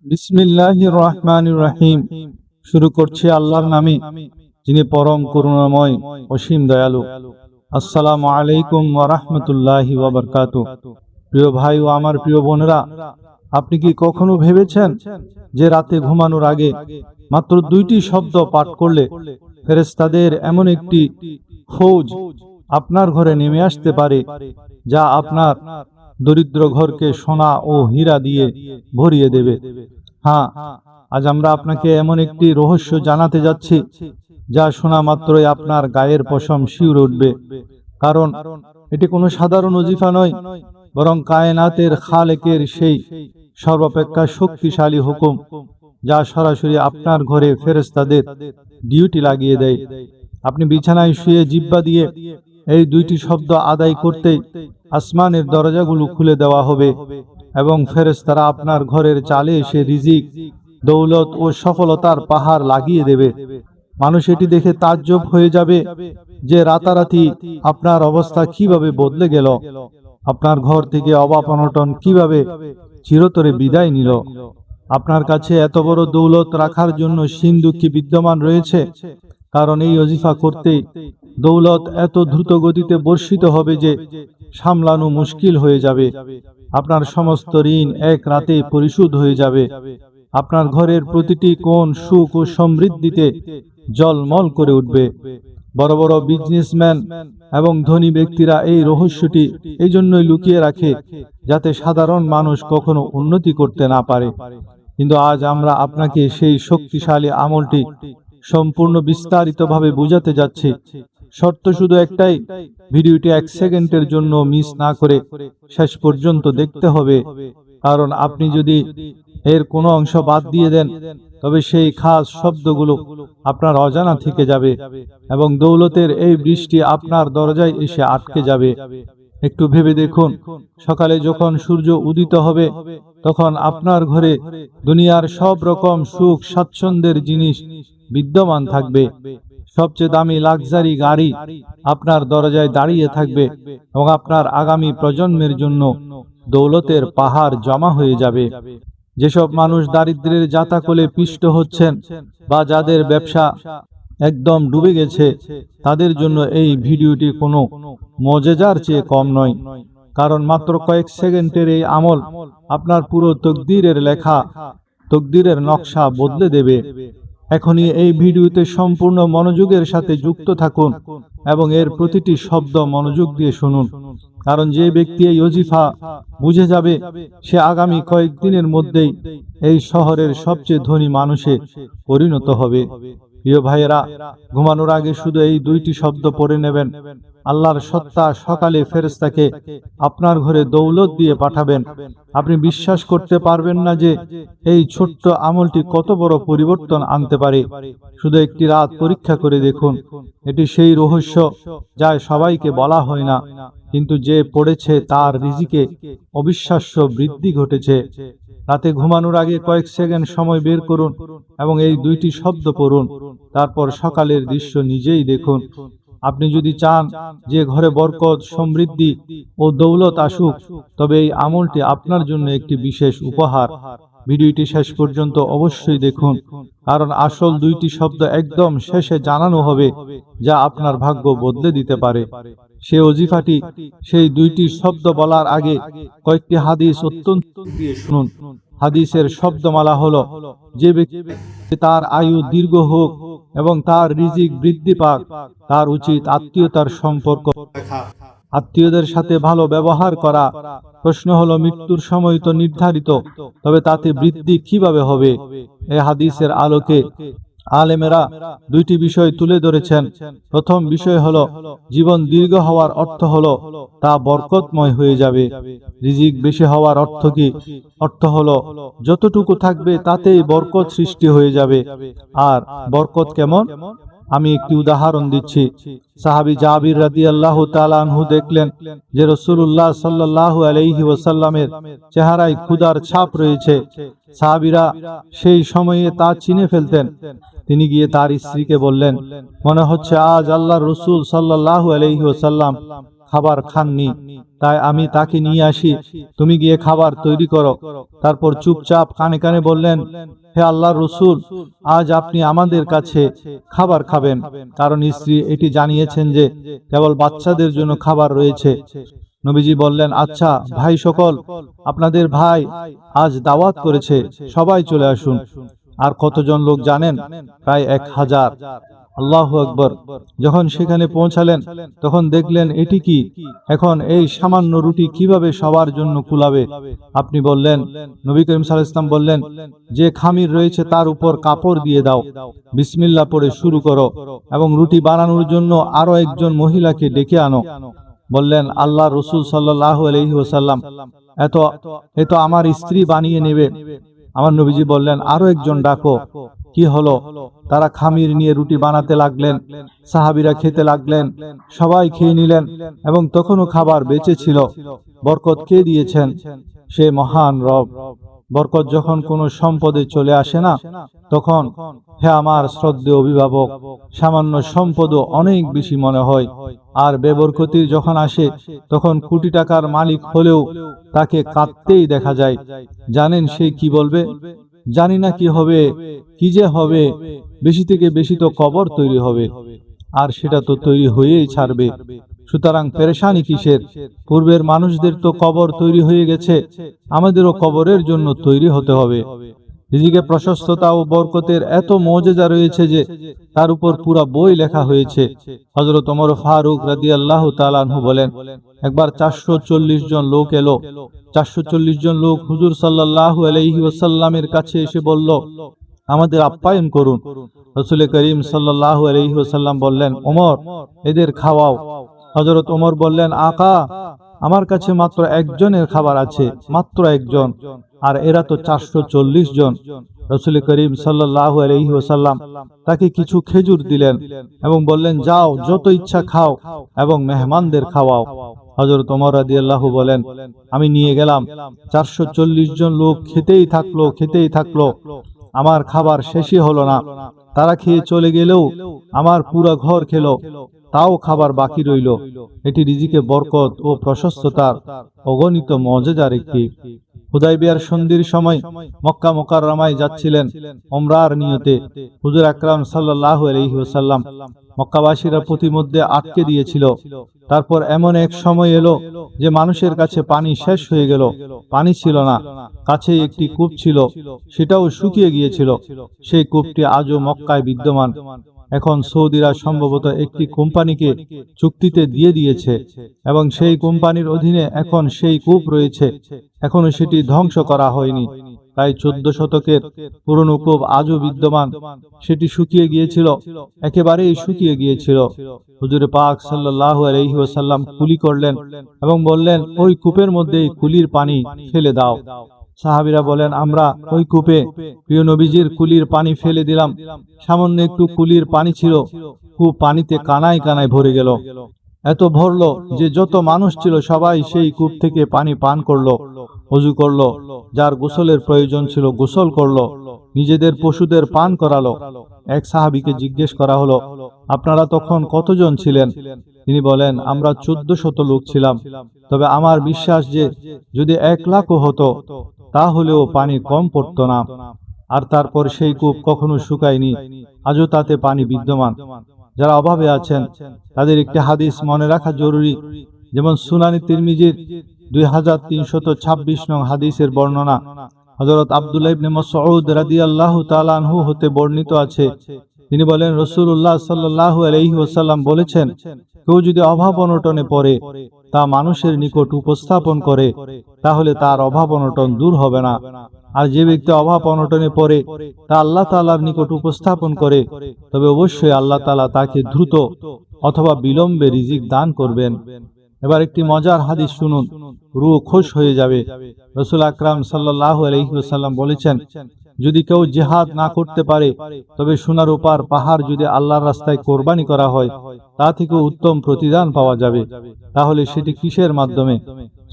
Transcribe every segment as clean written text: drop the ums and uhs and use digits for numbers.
বিসমিল্লাহির রহমানির রহিম। শুরু করছি আল্লাহর নামে, যিনি পরম করুণাময় অসীম দয়ালু। আসসালামু আলাইকুম ওয়া রাহমাতুল্লাহি ওয়া বারাকাতুহু। প্রিয় ভাই ও আমার প্রিয় বোনেরা, আপনি কি কখনো ভেবেছেন যে রাতে ঘুমানোর আগে মাত্র 2টি শব্দ পাঠ করলে ফেরেশতাদের এমন একটি ফৌজ আপনার ঘরে নেমে আসতে পারে, যা আপনার দরিদ্র ঘরকে সোনা ও হীরা দিয়ে ভরিয়ে দেবে? হ্যাঁ, আজ আমরা আপনাকে এমন একটি রহস্য জানাতে যাচ্ছি, যা শোনা মাত্রই আপনার গায়ের পশম শিউরে উঠবে। কারণ এটি কোনো সাধারণ ওজিফা নয়, বরং কায়নাতের খালেকের সেই সর্বাপেক্ষা শক্তিশালী হুকুম, যা সরাসরি আপনার ঘরে ফেরেশতাদের ডিউটি লাগিয়ে দেয়। আপনি বিছানায় শুয়ে জিহ্বা দিয়ে এই 2টি শব্দ আদায় করতেই আসমানের দরজাগুলো খুলে দেওয়া হবে এবং ফেরেশতারা আপনার ঘরের চালে এসে রিজিক, দৌলত ও সফলতার পাহাড় লাগিয়ে দেবে। মানুষ এটি দেখে তাজ্জব হয়ে যাবে যে রাতারাতি আপনার অবস্থা কিভাবে বদলে গেল, আপনার ঘর থেকে অভাব অনটন কিভাবে চিরতরে বিদায় নিল। আপনার কাছে এত বড় দৌলত রাখার জন্য সিন্ধু কি বিদ্যমান রয়েছে? কারণ এই ওজিফা করতে দৌলত এত দ্রুত গতিতে বর্ষিত হবে যে সামলানো মুশকিল হয়ে যাবে। আপনার সমস্ত ঋণ এক রাতেই পরিশোধ হয়ে যাবে। আপনার ঘরের প্রতিটি কোণ সুখ ও সমৃদ্ধিতে জলমল করে উঠবে। বড় বড় বিজনেসম্যান এবং ধনী ব্যক্তিরা এই রহস্যটি এই জন্যই লুকিয়ে রাখে, যাতে সাধারণ মানুষ কখনো উন্নতি করতে না পারে। কিন্তু আজ আমরা আপনাকে সেই শক্তিশালী আমলটি সম্পূর্ণ বিস্তারিতভাবে বুঝাতে যাচ্ছি। শর্ত শুধু একটাই, ভিডিওটি 1 সেকেন্ডের জন্য মিস না করে শেষ পর্যন্ত দেখতে হবে। কারণ আপনি যদি এর কোনো অংশ বাদ দিয়ে দেন, তবে সেই খাস শব্দগুলো আপনার অজানা থেকে যাবে এবং দৌলতের এই বৃষ্টি আপনার দরজায় এসে আটকে যাবে। একটু ভেবে দেখুন, সকালে যখন সূর্য উদিত হবে, তখন আপনার ঘরে দুনিয়ার সব রকম সুখ স্বাচ্ছন্দ্যের জিনিস বিদ্যমান থাকবে। সবচেয়ে দামি লাক্সারি গাড়ি আপনার দরজায় দাঁড়িয়ে থাকবে এবং আপনার আগামী প্রজন্মের জন্য দৌলতের পাহাড় জমা হয়ে যাবে। যেসব মানুষ দারিদ্র্যের জাতাকলে পিষ্ট হচ্ছেন বা যাদের ব্যবসা একদম ডুবে গেছে, তাদের জন্য এই ভিডিওটি কোনো মজেজার চেয়ে কম নয়। কারণ মাত্র কয়েক সেকেন্ডের এই আমল আপনার পুরো তকদিরের লেখা, তকদিরের নকশা বদলে দেবে। এখনই এই ভিডিওতে সম্পূর্ণ মনোযোগের সাথে যুক্ত থাকুন এবং এর প্রতিটি শব্দ মনোযোগ দিয়ে শুনুন। কারণ যে ব্যক্তি এই ওজিফা বুঝে যাবে, সে আগামী কয়েকদিনের মধ্যেই এই শহরের সবচেয়ে ধনী মানুষে পরিণত হবে। প্রিয় ভাইয়েরা, ঘুমানোর আগে শুধু এই 2টি শব্দ পড়ে নেবেন। আল্লাহর সত্তা সকালে ফেরেশতাকে আপনার ঘরে দৌলত দিয়ে পাঠাবেন। আপনি বিশ্বাস করতে পারবেন না যে এই ছোট্ট আমলটি কত বড় পরিবর্তন আনতে পারে। শুধু একটি রাত পরীক্ষা করে দেখুন। এটি সেই রহস্য যা সবাইকে বলা হয় না, কিন্তু যে পড়েছে তার রিজিকে অবিশ্বাস্য বৃদ্ধি ঘটেছে। রাতে ঘুমানোর আগে কয়েক সেকেন্ড সময় বের করুন এবং এই 2টি শব্দ পড়ুন। তারপর সকালের দৃশ্য নিজেই দেখুন। আপনি যদি চান যে ঘরে বরকত, সমৃদ্ধি ও দৌলত আসুক, তবে এই আমলটি আপনার জন্য একটি বিশেষ উপহার। ভিডিওটি শেষ পর্যন্ত অবশ্যই দেখুন, কারণ আসল 2টি শব্দ একদম শেষে জানানো হবে, যা আপনার ভাগ্য বদলে দিতে পারে। সেই ওজিফাটি, সেই 2টি শব্দ বলার আগে কয়েকটি হাদিস অত্যন্ত দিয়ে শুনুন। হাদিসের শব্দমালা হলো, যে ব্যক্তি তার আয়ু দীর্ঘ হোক এবং তার রিজিক বৃদ্ধি পাক, তার উচিত আত্মীয়তার সম্পর্ক রাখা, আত্মীয়দের সাথে ভালো ব্যবহার করা। প্রশ্ন হলো, মৃত্যুর সময় তো নির্ধারিত, তবে তাতে বৃদ্ধি কিভাবে হবে? এই হাদিসের আলোকে আলেমেরা 2টি বিষয় তুলে ধরেছেন। প্রথম বিষয় হলো, জীবন দীর্ঘ হওয়ার অর্থ হলো তা বরকতময় হয়ে যাবে। রিজিক বেশি হওয়ার অর্থ কি? অর্থ হলো যতটুকু থাকবে তাতেই বরকত সৃষ্টি হয়ে যাবে। আর বরকত কেমন? আমি একটি উদাহরণ দিচ্ছি। সাহাবী জাবির রাদিয়াল্লাহু তাআলা আনহু দেখলেন যে রাসূলুল্লাহ সাল্লাল্লাহু আলাইহি ওয়াসাল্লামের চেহারায় ক্ষুধার ছাপ রয়েছে। সাহাবীরা সেই সময়ে তা চিনে ফেলতেন। তিনি গিয়ে তার স্ত্রীকে বললেন, মনে হচ্ছে আজ আল্লাহর রাসূল সাল্লাল্লাহু আলাইহি ওয়াসাল্লাম খাবার খাননি, তাই আমি তাকে নিয়ে আসি, তুমি গিয়ে খাবার তৈরি করো। তারপর চুপচাপ কানে কানে বললেন, হে আল্লাহর রসূল, আজ আপনি আমাদের কাছে খাবার খাবেন, কারণ স্ত্রী এটি জানিয়েছেন যে কেবল বাচ্চাদের জন্য খাবার রয়েছে। নবীজি বললেন, আচ্ছা ভাই সকল, আপনাদের ভাই আজ দাওয়াত করেছে, সবাই চলে আসুন। আর কতজন লোক জানেন? প্রায় 1000। আল্লাহু আকবার। যখন সেখানে পৌঁছালেন তখন দেখলেন এটি কি, এখন এই সামান্য রুটি কিভাবে সবার জন্য কুলাবে? আপনি বললেন, নবী করিম সাল্লাল্লাহু আলাইহি ওয়াসাল্লাম বললেন, যে খামির রয়েছে তার উপর কাপড় দিয়ে দাও, বিসমিল্লাহ পড়ে শুরু করো, এবং রুটি বানানোর জন্য আরো একজন মহিলাকে ডেকে আনো। বললেন, আল্লাহ রসুল সাল্লাল্লাহু আলাইহি ওয়াসাল্লাম, এত আমার স্ত্রী বানিয়ে নেবে। আমার নবীজি বললেন, আরো একজন ডাকো। কি হলো? তারা খামির নিয়ে রুটি বানাতে লাগলেন, সাহাবীরা খেতে লাগলেন, সবাই খেয়ে নিলেন, এবং তখনও খাবার বেঁচে ছিল। বরকত কে দিয়েছেন? সে মহান রব। বরকত যখন কোনো সম্পদে চলে আসে না, তখন হে আমার শ্রদ্ধেয় অভিভাবক, সামান্য সম্পদও অনেক বেশি মনে হয়। আর বেবরকতির যখন আসে, তখন কোটি টাকার মালিক হলেও তাকে কাঁদতেই দেখা যায়। জানেন সে কি বলবে? জানি না কি হবে, কি যে হবে, বেশি থেকে বেশি তো কবর তৈরি হবে, আর সেটা তো তৈরি হয়েই ছাড়বে। সুতরাং পেরেশানি কিসের? পূর্বের মানুষদের তো কবর তৈরি হয়ে গেছে, আমাদেরও কবরের জন্য তৈরি হতে হবে। রিজিকে প্রশস্ততা ও বরকতের এত মওজেজা রয়েছে যে তার উপর পুরা বই লেখা হয়েছে। হযরত ওমর ফারুক রাদিয়াল্লাহু তাআলা আনহু বলেন, একবার 440 জন লোক এলো। 440 জন লোক হুজুর সাল্লাল্লাহু আলাইহি ওয়াসাল্লামের কাছে এসে বলল, আমাদের আপ্যায়ন করুন। রাসূল করিম সাল্লাল্লাহু আলাইহি ওয়াসাল্লাম বললেন, ওমর, এদের খাওয়াও। হযরত ওমর বললেন, আকা, আমার কাছে মাত্র একজনের খাবার আছে, মাত্র একজন, আর এরা তো 440 জন। রাসূল করিম সাল্লাল্লাহু আলাইহি ওয়াসাল্লাম তাকে কিছু খেজুর দিলেন এবং বললেন, যাও, যত ইচ্ছা খাও এবং মেহমানদের খাওয়াও। হযরত ওমর রাদিয়াল্লাহু বলেন, আমি নিয়ে গেলাম। 440 জন লোক খেতেই থাকলো, আমার খাবার শেষই হলো না। তারা খেয়ে চলে গেলেও আমার পুরো ঘর খেলো, তাও খাবার বাকি রইল। এটি রিজিকে বরকত ও প্রশস্ততার অগণিত মওজেজার একটি। হুদায়বিয়ার সন্ধির সময় মক্কা মুকাররমায় যাচ্ছিলেন উমরার নিয়তে। হুজুর আকরাম সাল্লাল্লাহু আলাইহি ওয়াসাল্লাম মক্কাবাসীরা প্রতিমধ্যে আটকে দিয়েছিল। তারপর এমন এক সময় এলো যে মানুষের কাছে পানি শেষ হয়ে গেল, পানি ছিল না। কাছেই একটি কূপ ছিল, সেটাও শুকিয়ে গিয়েছিল। সেই কূপটি আজও মক্কায় বিদ্যমান। এখন সৌদিরা সম্ভবত একটি কোম্পানিকে চুক্তিতে দিয়ে দিয়েছে এবং সেই কোম্পানির অধীনে এখন সেই কূপ রয়েছে। এখনো সেটি ধ্বংস করা হয়নি। প্রায় 14 শতকের পুরনো কূপ আজও বিদ্যমান। সেটি শুকিয়ে গিয়েছিল, একেবারেই শুকিয়ে গিয়েছিল। হুজুর পাক সাল্লাল্লাহু আলাইহি ওয়াসাল্লাম কুলি করলেন এবং বললেন, ওই কূপের মধ্যেই কুলির পানি ফেলে দাও। সাহাবীরা বলেন, আমরা ওই কূপে প্রিয় নবীজির কুলির পানি ফেলে দিলাম। সামান্য একটু কুলির পানি ছিল, কূপ পানিতে কানায় কানায় ভরে গেল। এত ভরলো যে যত মানুষ ছিল সবাই সেই কূপ থেকে পানি পান করলো, ওযু করলো, যার গোসলের প্রয়োজন ছিল গোসল করলো, নিজেদের পশুদের পান করালো। এক সাহাবীকে জিজ্ঞেস করা হলো, আপনারা তখন কতজন ছিলেন? তিনি বলেন, আমরা 1400 লোক ছিলাম। তবে আমার বিশ্বাস যে যদি 1 লাখও হতো তাহলেও পানি কম পড়তো না। আর তারপর সেই কূপ কখনো শুকায়নি, আজও তাতে পানি বিদ্যমান। যারা অভাবে আছেন তাদের একটি হাদিস মনে রাখা জরুরি। যেমন সুনানি তিরমিজির 2326 নং হাদিসের বর্ণনা হযরত আব্দুল্লাহ ইবনে মাসউদ রাদিয়াল্লাহু তাআলা আনহু হতে বর্ণিত আছে। তিনি বলেন, রাসূলুল্লাহ সাল্লাল্লাহু আলাইহি ওয়াসাল্লাম বলেছেন, কেউ যদি অভাব অনটনে পড়ে তা মানুষের নিকট উপস্থাপন করে তাহলে তার অভাব অনটন দূর হবে না। আর যে ব্যক্তি অভাব অনটনে পড়ে তা আল্লাহ তাআলার নিকট উপস্থাপন করে, তবে অবশ্যই আল্লাহ তাআলা তাকে দ্রুত অথবা বিলম্বে রিজিক দান করবেন। এবার একটি মজার হাদিস শুনুন, রূহ খুশ হয়ে যাবে। রাসূল আকরাম সাল্লাল্লাহু আলাইহি ওয়াসাল্লাম বলেছেন, যদি কেউ জিহাদ না করতে পারে তবে সোনার উপর পাহাড় যদি আল্লাহর রাস্তায় কোরবানি করা হয় তা থেকে উত্তম প্রতিদান পাওয়া যাবে। তাহলে সেটি কিসের মাধ্যমে?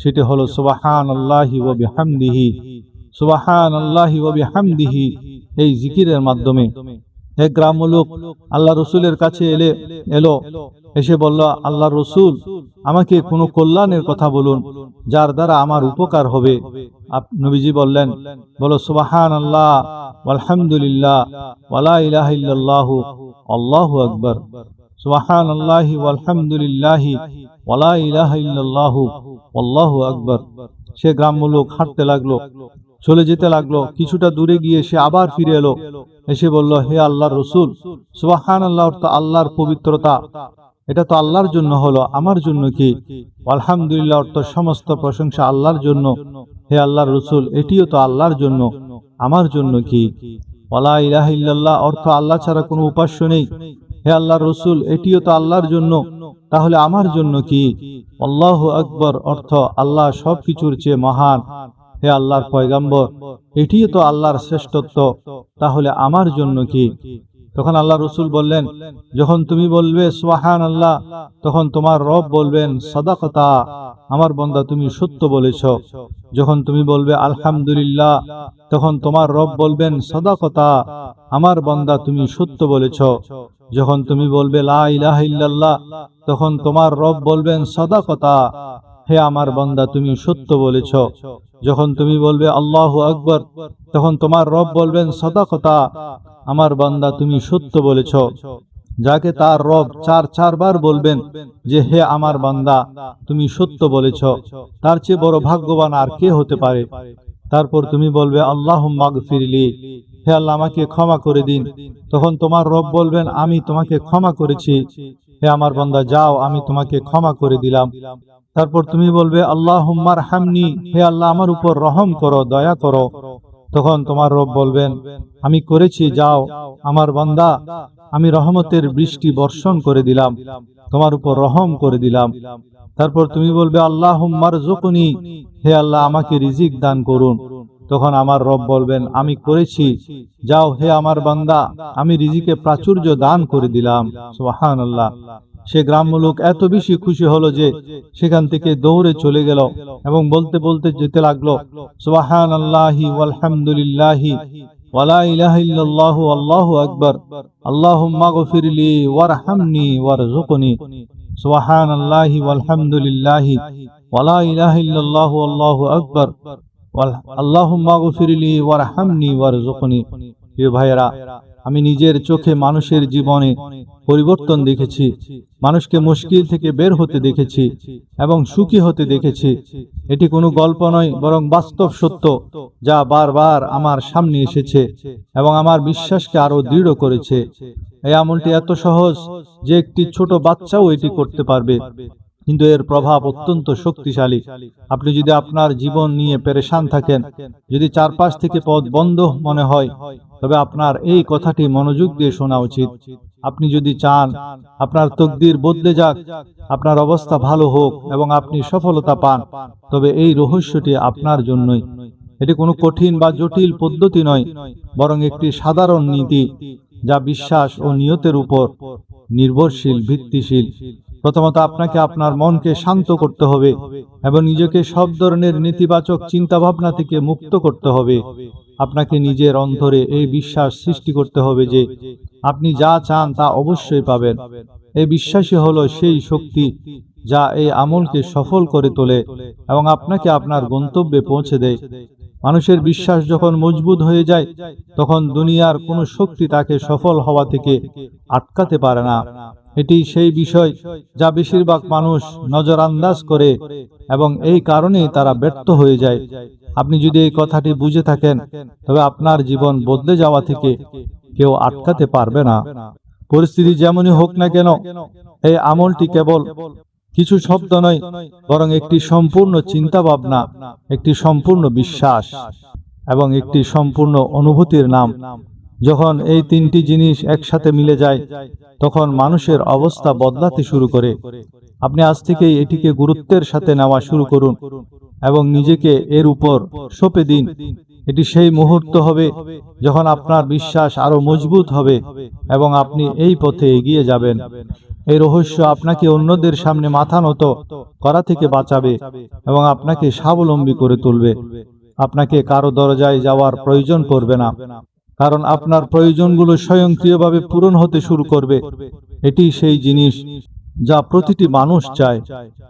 সেটি হলো সুবহানাল্লাহি ওয়া বিহামদিহি, সুবহানাল্লাহি ওয়া বিহামদিহি, এই জিকিরের মাধ্যমে। এক গ্রাম্য লোক আল্লাহ রসুলের কাছে এলো, এসে বলল, আল্লাহ রসুল, আমাকে কোনো কল্যাণের কথা বলুন যার দ্বারা আমার উপকার হবে। নবীজি বললেন, বলো সুবহানাল্লাহ আলহামদুলিল্লাহ ওয়ালা ইলাহা ইল্লাল্লাহু আল্লাহু আকবার। সুবহানাল্লাহি ওয়ালহামদুলিল্লাহি ওয়ালা ইলাহা ইল্লাল্লাহু আল্লাহু আকবার। সে গ্রাম্য লোক হাঁটতে লাগলো, চলে যেতে লাগলো। কিছুটা দূরে গিয়ে সে আবার ফিরে এলো, এসে বলল, হে আল্লাহর রসুল, সুবহানাল্লাহ অর্থ আল্লাহর পবিত্রতা, এটা তো আল্লাহর জন্য হলো, আমার জন্য কি? আলহামদুলিল্লাহ অর্থ সমস্ত প্রশংসা আল্লাহর জন্য, হে আল্লাহর রসুল, এটিও তো আল্লাহর জন্য, আমার জন্য কি? ওয়ালা ইলাহা ইল্লাল্লাহ অর্থ আল্লাহ ছাড়া কোনো উপাস্য নেই, হে আল্লাহর রসুল, এটিও তো আল্লাহর জন্য, তাহলে আমার জন্য কি? আল্লাহু আকবার অর্থ আল্লাহ সবকিছুর চেয়ে মহান, হে আল্লাহর পয়গম্বর, এটিও তো আল্লাহর শ্রেষ্ঠত্ব, তাহলে আমার জন্য কি? তখন আল্লাহ রসুল বললেন, যখন তুমি বলবে সুবহানাল্লাহ, তখন তোমার রব বলবেন, সাদাকাতা, আমার বান্দা তুমি সত্য বলেছ। যখন তুমি বলবে আলহামদুলিল্লাহ, তখন তোমার রব বলবেন, সাদাকাতা, আমার বান্দা তুমি সত্য বলেছ। যখন তুমি বলবে লা ইলাহা ইল্লাল্লাহ, তখন তোমার রব বলবেন, সাদাকাতা, হে আমার বান্দা তুমি সত্য বলেছ। যখন তুমি বলবে আল্লাহু আকবার, তখন তোমার রব বলবেন, সাদাকাতা, আমার বান্দা তুমি সত্য বলেছ। যাকে তার রব চারবার বলবেন যে হে আমার বান্দা তুমি সত্য বলেছ, তার চেয়ে বড় ভাগ্যবান আর কে হতে পারে? তারপর তুমি বলবে আল্লাহুম্মা গফিরলি, হে আল্লাহ আমাকে ক্ষমা করে দিন। তখন তোমার রব বলবেন, আমি তোমাকে ক্ষমা করেছি, হে আমার বান্দা যাও, আমি তোমাকে ক্ষমা করে দিলাম। তারপর তুমি বলবে আল্লাহুম্মা আরহামনি, হে আল্লাহ আমার উপর রহম করো, দয়া করো। তখন তোমার রব বলবেন, আমি করেছি, যাও আমার বান্দা, আমি রহমতের বৃষ্টি বর্ষণ করে দিলাম, তোমার উপর রহম করে দিলাম। তারপর তুমি বলবে আল্লাহুম্মা রযুকনি, হে আল্লাহ আমাকে রিজিক দান করুন। তখন আমার রব বলবেন, আমি করেছি, যাও হে আমার বান্দা, আমি রিজিকে প্রাচুর্য দান করে দিলাম। সুবহানাল্লাহ। সে গ্রাম্য লোক এত বেশি খুশি হলো যে সেখান থেকে দৌড়ে চলে গেল এবং বলতে বলতে যেতে লাগলো, সুবহানাল্লাহি ওয়ালহামদুলিল্লাহি ওয়ালা ইলাহা ইল্লাল্লাহু আল্লাহু আকবার, আল্লাহুম্মা গফিরলি ওয়ারহামনি ওয়ারযুকনি। সুবহানাল্লাহি ওয়ালহামদুলিল্লাহি ওয়ালা ইলাহা ইল্লাল্লাহু আল্লাহু আকবার, আল্লাহুম্মা গফিরলি ওয়ারহামনি ওয়ারযুকনি। প্রিয় ভাইয়েরা, আমি নিজের চোখে মানুষের জীবনে পরিবর্তন দেখেছি, মানুষকে মুশকিল থেকে বের হতে দেখেছি এবং সুখী হতে দেখেছি। এটি কোনো গল্প নয়, বরং বাস্তব সত্য, যা বারবার আমার সামনে এসেছে এবং আমার বিশ্বাসকে আরো দৃঢ় করেছে। এই আমলটি এত সহজ যে একটি ছোট বাচ্চাও এটি করতে পারবে, কিন্তু এর প্রভাব অত্যন্ত শক্তিশালী। আপনি যদি আপনার জীবন নিয়ে পেরেশান থাকেন, যদি চারপাশ থেকে পথ বন্ধ মনে হয়, তবে আপনার এই কথাটি মনোযোগ দিয়ে শোনা উচিত। আপনি যদি চান আপনার তকদির বদলে যাক, আপনার অবস্থা ভালো হোক এবং আপনি সফলতা পান, তবে এই রহস্যটি আপনার জন্যই। এটি কোনো কঠিন বা জটিল পদ্ধতি নয়, বরং একটি সাধারণ নীতি যা বিশ্বাস ও নিয়তের উপর নির্ভরশীল, ভিত্তিশীল। প্রথমত আপনাকে আপনার মনকে শান্ত করতে হবে এবং নিজেকে সব ধরনের নেতিবাচক চিন্তা ভাবনা থেকে মুক্ত করতে হবে। আপনাকে নিজের অন্তরে এই বিশ্বাস সৃষ্টি করতে হবে যে আপনি যা চান তা অবশ্যই পাবেন। এই বিশ্বাসই হলো সেই শক্তি যা এই আমলকে সফল করে তোলে এবং আপনাকে আপনার গন্তব্যে পৌঁছে দেয়। মানুষের বিশ্বাস যখন মজবুত হয়ে যায়, তখন দুনিয়ার কোনো শক্তি তাকে সফল হওয়া থেকে আটকাতে পারে না। এটি সেই বিষয় যা বেশিরভাগ মানুষ নজরআন্দাজ করে এবং এই কারণেই তারা ব্যর্থ হয়ে যায়। আপনি যদি এই কথাটি বুঝে থাকেন, তবে আপনার জীবন বদলে যাওয়া থেকে কেউ আটকাতে পারবে না। পরিস্থিতি যেমনই হোক না কেন, এই আমলটি কেবল কিছু শব্দ নয়, বরং একটি সম্পূর্ণ চিন্তা ভাবনা, একটি সম্পূর্ণ বিশ্বাস এবং একটি সম্পূর্ণ অনুভূতির নাম। যখন এই তিনটি জিনিস একসাথে মিলে যায়, তখন মানুষের অবস্থা বদলাতে শুরু করে। আপনি আজ থেকেই এটিকে গুরুত্বের সাথে নেওয়া শুরু করুন এবং নিজেকে এর উপর সঁপে দিন। এটি সেই মুহূর্ত হবে যখন আপনার বিশ্বাস আরো মজবুত হবে এবং আপনি এই পথে এগিয়ে যাবেন। এই রহস্য আপনাকে অন্যদের সামনে মাথা নত করা থেকে বাঁচাবে এবং আপনাকে স্বাবলম্বী করে তুলবে। আপনাকে কারো দরজায় যাওয়ার প্রয়োজন পড়বে না। কারণ আপনার প্রয়োজনগুলো স্বয়ংক্রিয়ভাবে পূরণ হতে শুরু করবে। এটি সেই জিনিস যা প্রতিটি মানুষ চায়,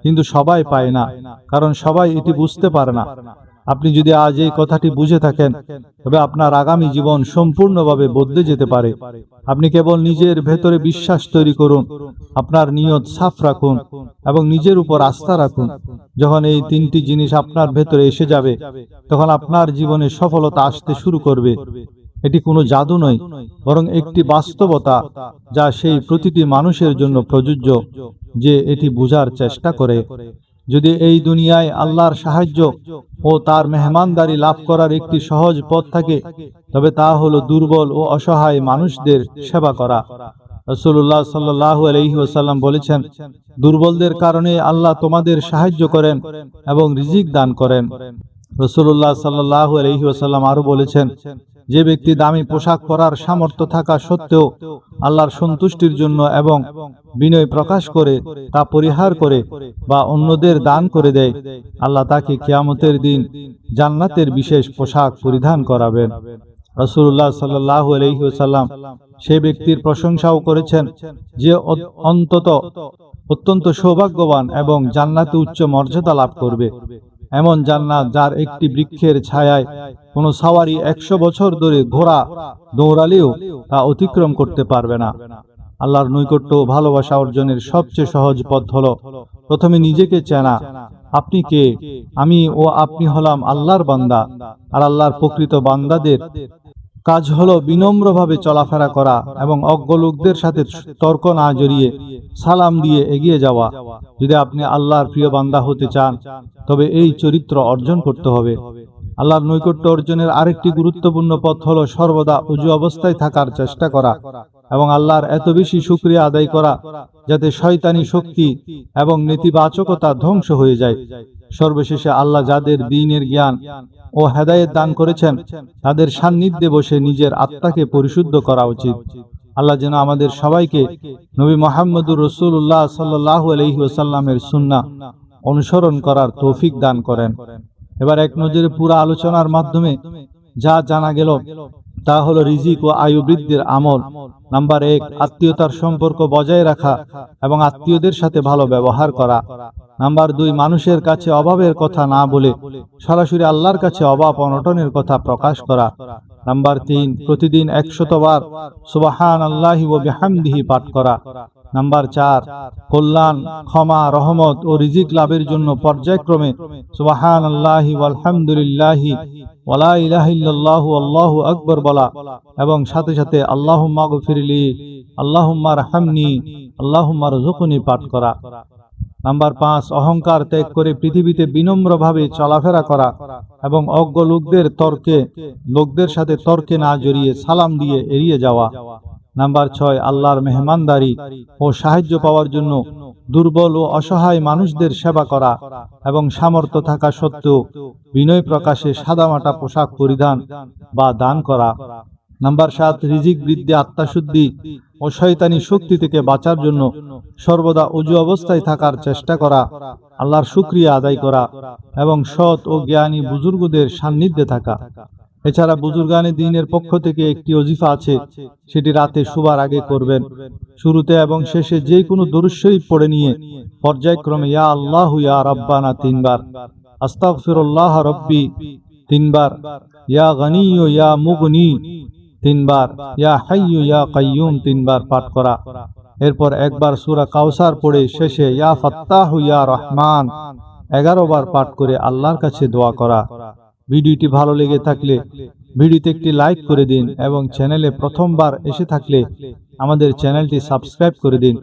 কিন্তু সবাই পায় না, কারণ সবাই এটি বুঝতে পারে না। আপনি যদি আজ এই কথাটি বুঝে থাকেন, তবে আপনার আগামী জীবন সম্পূর্ণভাবে বদলে যেতে পারে। আপনি কেবল নিজের ভেতরে বিশ্বাস তৈরি করুন, আপনার নিয়ত সাফ রাখুন এবং নিজের উপর আস্থা রাখুন। যখন এই তিনটি জিনিস আপনার ভেতরে এসে যাবে, তখন আপনার জীবনে সফলতা আসতে শুরু করবে। এটি কোনো জাদু নয়, বরং একটি বাস্তবতা যা সেই প্রতিটি মানুষের জন্য প্রযোজ্য যে এটি বোঝার চেষ্টা করে। যদি এই দুনিয়ায় আল্লাহর সাহায্য ও তার মেহমানদারি লাভ করার একটি সহজ পথ থাকে, তবে তা হলো দুর্বল ও অসহায় মানুষদের সেবা করা। রাসূলুল্লাহ সাল্লাল্লাহু আলাইহি ওয়াসাল্লাম বলেছেন, দুর্বলদের কারণে আল্লাহ তোমাদের সাহায্য করেন এবং রিজিক দান করেন। রাসূলুল্লাহ সাল্লাল্লাহু আলাইহি ওয়াসাল্লাম আরো বলেছেন, যে ব্যক্তি দামি পোশাক পরার সামর্থ্য থাকা সত্ত্বেও আল্লাহর সন্তুষ্টির জন্য এবং বিনয় প্রকাশ করে তা পরিহার করে বা অন্যদের দান করে দেয়, আল্লাহ তাকে কিয়ামতের দিন জান্নাতের বিশেষ পোশাক পরিধান করাবেন। রাসূলুল্লাহ সাল্লাল্লাহু আলাইহি ওয়াসাল্লাম সেই ব্যক্তির প্রশংসাও করেছেন যে অত্যন্ত সৌভাগ্যবান এবং জান্নাতে উচ্চ মর্যাদা লাভ করবে। এমন জান্নাত যার একটি বৃক্ষের ছায়ায় কোনো সাওয়ারি 100 বছর ধরে ঘোড়া দৌড়ালেও তা অতিক্রম করতে পারবে না। আল্লাহর নৈকট্য ও ভালোবাসা অর্জনের সবচেয়ে সহজ পথ হলো প্রথমে নিজেকে চেনা। আপনি কে? আমি ও আপনি হলাম আল্লাহর বান্দা, আর আল্লাহর প্রকৃত বান্দাদের কাজ হলো বিনম্রভাবে চলাফেরা করা এবং অজ্ঞ লোকদের সাথে তর্ক না জড়িয়ে সালাম দিয়ে এগিয়ে যাওয়া। যদি আপনি আল্লাহর প্রিয় বান্দা হতে চান, তবে এই চরিত্র অর্জন করতে হবে। আল্লাহর নৈকট্য অর্জনের আরেকটি গুরুত্বপূর্ণ পথ হলো সর্বদা উজু অবস্থায় থাকার চেষ্টা করা এবং আল্লাহর এত বেশি শুকরিয়া আদায় করা যাতে শয়তানি শক্তি এবং নেতিবাচকতা ধ্বংস হয়ে যায়। সর্বশেষে আল্লাহ যাদের দ্বীনের জ্ঞান ও হেদায়েত দান করেছেন, তাদের সান্নিধ্যে বসে নিজের আত্মাকে পরিশুদ্ধ করা উচিত। আল্লাহ যেন আমাদের সবাইকে নবী মুহাম্মদুর রাসূলুল্লাহ সাল্লাল্লাহু আলাইহি ওয়াসাল্লামের সুন্নাহ অনুসরণ করার তৌফিক দান করেন। এবার এক নজরে পুরো আলোচনার মাধ্যমে যা জানা গেল তা হলো রিজিক ও আয়ু বৃদ্ধির আমল। নাম্বার 1, আত্মীয়তার সম্পর্ক বজায় রাখা এবং আত্মীয়দের সাথে ভালো ব্যবহার করা। নাম্বার 2, মানুষের কাছে অভাবের কথা না বলে সরাসরি আল্লাহর কাছে অভাব অনটনের কথা প্রকাশ করা। নাম্বার 3, প্রতিদিন 100 বার সুবহানাল্লাহি ওয়া বিহামদিহি পাঠ করা। নাম্বার 4, কল্যাণ, ক্ষমা, রহমত ও রিজিক লাভের জন্য পর্যায়ক্রমে সুবহানাল্লাহি ওয়ালহামদুলিল্লাহি ওয়া লা ইলাহা ইল্লাল্লাহু আল্লাহু আকবার বলা এবং সাথে সাথে আল্লাহুম্মা গফিরলি, আল্লাহুম্মা রহমনি, আল্লাহুম্মা রযুকনি পাঠ করা। নাম্বার 5, অহংকার ত্যাগ করে পৃথিবীতে বিনম্রভাবে চলাফেরা করা এবং অজ্ঞ লোকদের সাথে তর্কে না জড়িয়ে সালাম দিয়ে এড়িয়ে যাওয়া। নাম্বার 6, আল্লাহর মেহমানদারি ও সাহায্য পাওয়ার জন্য দুর্বল ও অসহায় মানুষদের সেবা করা এবং সামর্থ্য থাকা সত্ত্বেও বিনয় প্রকাশে সাদামাটা পোশাক পরিধান বা দান করা। নাম্বার 7, রিজিক বৃদ্ধি, আত্মাশুদ্ধি ও শয়তানি শক্তি থেকে বাঁচার জন্য সর্বদা উজু অবস্থায় থাকার চেষ্টা করা, আল্লাহর শুকরিয়া আদায় করা এবং সৎ ও জ্ঞানী বুজুর্গদের সান্নিধ্যে থাকা। এছাড়া বুজুর্গানে দ্বীনের পক্ষ থেকে একটি ওজিফা আছে, সেটি রাতে শোবার আগে করবেন। শুরুতে এবং শেষে যে কোনো দরুদ শরীফ পড়ে নিয়ে পর্যায়ক্রমে ইয়া আল্লাহু ইয়া রাব্বানা 3 বার, আস্তাগফিরুল্লাহ রব্বি 3 বার, ইয়া গনিয়্যু ইয়া মুগনি 3 বার, ইয়া হাইয়্যু ইয়া কাইয়্যুম 3 বার পাঠ করা। এরপর একবার সূরা কাউসার পড়ে শেষে ইয়া ফাত্তাহু ইয়া রহমান 11 বার পাঠ করে আল্লাহর কাছে দোয়া করা। ভিডিওটি ভালো লেগে থাকলে ভিডিওতে একটি লাইক করে দিন এবং চ্যানেলে প্রথমবার এসে থাকলে আমাদের চ্যানেলটি সাবস্ক্রাইব করে দিন,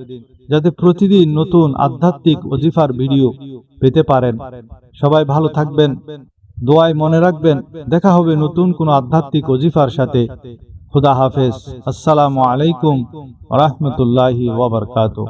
যাতে প্রতিদিন নতুন আধ্যাত্মিক ওজিফার ভিডিও পেতে পারেন। সবাই ভালো থাকবেন, দোয়ায় মনে রাখবেন। দেখা হবে নতুন কোনো আধ্যাত্মিক ওজিফার সাথে। খুদা হাফেজ। আসসালামু আলাইকুম ওয়া রাহমাতুল্লাহি ওয়া বারাকাতুহু।